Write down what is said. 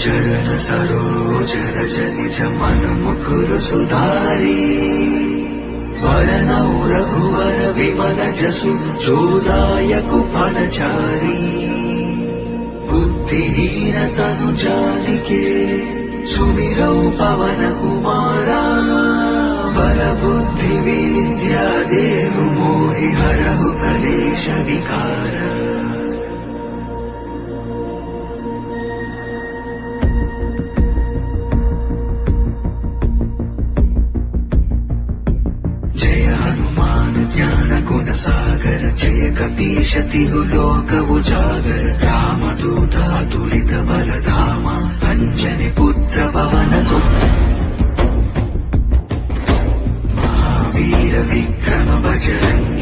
चरण सरोज रज निज मन मुकुर सुधारी वरनौ रघुवर विमल जसु जोदायकु फलचारी बुद्धिहीन तनु जानिके सुमिरौ पवन कुमारा बल बुद्धि विद्या देहु मोहि हरहु कलेश विकार सागर जय कपीश तिहु लोक उजागर रामदूत अतुलित बलधामा अंजनी पुत्र पवन सुत महावीर विक्रम बजरंग